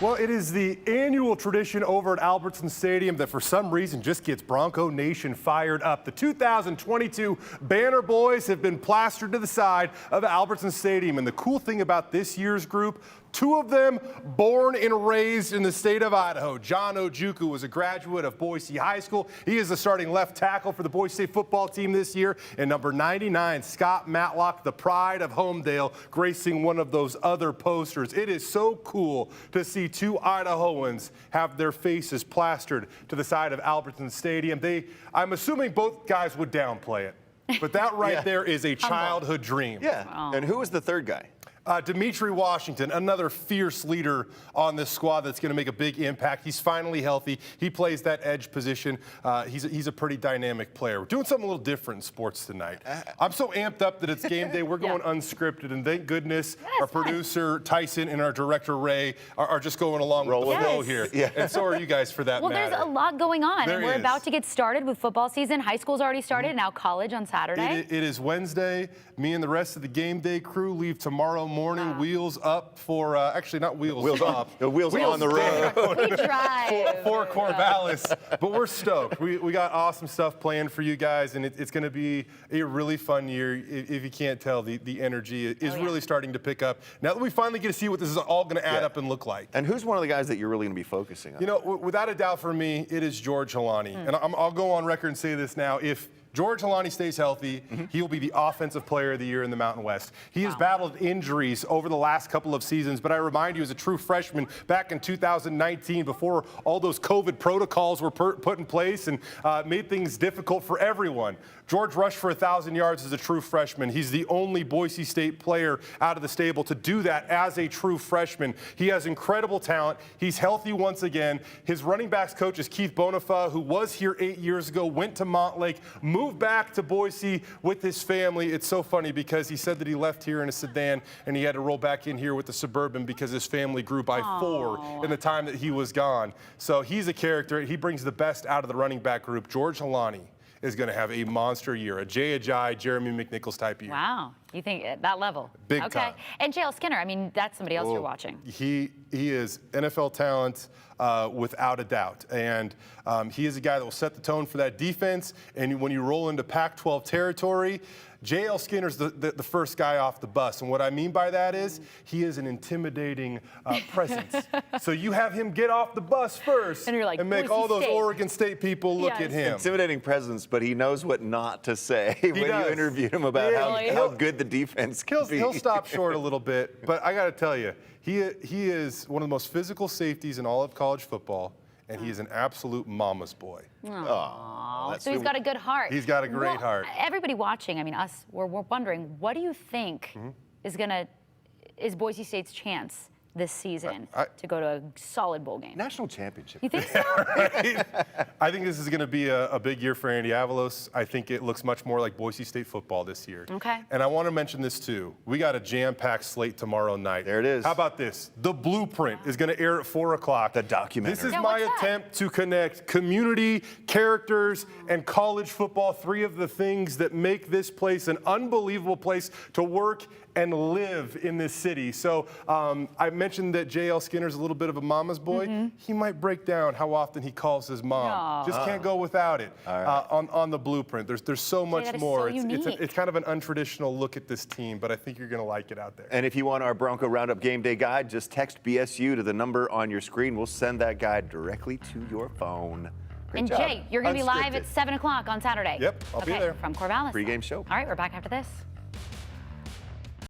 Well, it is the annual tradition over at Albertsons Stadium that for some reason just gets Bronco Nation fired up. The 2022 Banner Boys have been plastered to the side of Albertsons Stadium. And the cool thing about this year's group, two of them born and raised in the state of Idaho. John Ojukwu was a graduate of Boise High School. He is the starting left tackle for the Boise State football team this year. And number 99, Scott Matlock, the pride of Homedale, gracing one of those other posters. It is so cool to see two Idahoans have their faces plastered to the side of Albertsons Stadium. I'm assuming both guys would downplay it, but that right there is a childhood dream. Yeah, and who was the third guy? Dimitri Washington, another fierce leader on this squad that's going to make a big impact. He's finally healthy. He plays that edge position. He's a pretty dynamic player. We're doing something a little different in sports tonight. I'm so amped up that it's game day. We're going unscripted, and thank goodness our producer Tyson and our director Ray are just going along with the flow here. Yeah. And so are you guys for that matter. Well, there's a lot going on, and we're about to get started with football season. High school's already started, and now college on Saturday. It is Wednesday. Me and the rest of the game day crew leave tomorrow morning. Wheels up for, actually not wheels up. Wheels on the road. We drive. For Corvallis. But we're stoked. We got awesome stuff planned for you guys, and it's going to be a really fun year. If you can't tell, the energy is really starting to pick up. Now that we finally get to see what this is all going to add up and look like. And who's one of the guys that you're really going to be focusing on? You know, without a doubt for me, it is George Halani. And I'll go on record and say this now. If George Halani stays healthy, he will be the Offensive Player of the Year in the Mountain West. He has battled injuries over the last couple of seasons, but I remind you, as a true freshman back in 2019, before all those COVID protocols were put in place and made things difficult for everyone, George rushed for 1,000 yards as a true freshman. He's the only Boise State player out of the stable to do that as a true freshman. He has incredible talent. He's healthy once again. His running backs coach is Keith Bonifa, who was here 8 years ago, went to Montlake, moved back to Boise with his family. It's so funny because he said that he left here in a sedan and he had to roll back in here with the Suburban because his family grew by 4 in the time that he was gone. So he's a character. He brings the best out of the running back group. George Halani is going to have a monster year, a Jay Ajayi, Jeremy McNichols type year. Wow. You think at that level? Big time. And JL Skinner, I mean, that's somebody else you're watching. He is NFL talent without a doubt. And he is a guy that will set the tone for that defense. And when you roll into Pac-12 territory, J.L. Skinner's the first guy off the bus. And what I mean by that is he is an intimidating presence. So you have him get off the bus first and, you're like, and make all those Oregon State people look at him. Intimidating presence, but he knows what not to say when you interview him about how good the defense can be. He'll stop short a little bit, but I got to tell you, he is one of the most physical safeties in all of college football, and he is an absolute mama's boy. So he's got a good heart. He's got a great heart. Everybody watching, I mean, us, we're wondering, what do you think is Boise State's chance this season to go to a solid bowl game? National championship. You think so? Right? I think this is going to be a big year for Andy Avalos. I think it looks much more like Boise State football this year. Okay. And I want to mention this too. We got a jam-packed slate tomorrow night. There it is. How about this? The Blueprint is going to air at 4 o'clock. The documentary. This is my attempt to connect community, characters, and college football, 3 of the things that make this place an unbelievable place to work and live in this city. So I mentioned that J.L. Skinner's a little bit of a mama's boy. He might break down how often he calls his mom. Just can't go without it on the Blueprint. There's so much more. It's kind of an untraditional look at this team, but I think you're going to like it out there. And if you want our Bronco Roundup Game Day Guide, just text BSU to the number on your screen. We'll send that guide directly to your phone. Great job. Jay, you're going to be live at 7 o'clock on Saturday. Yep, I'll be there. From Corvallis. Pre-game show. All right, we're back after this.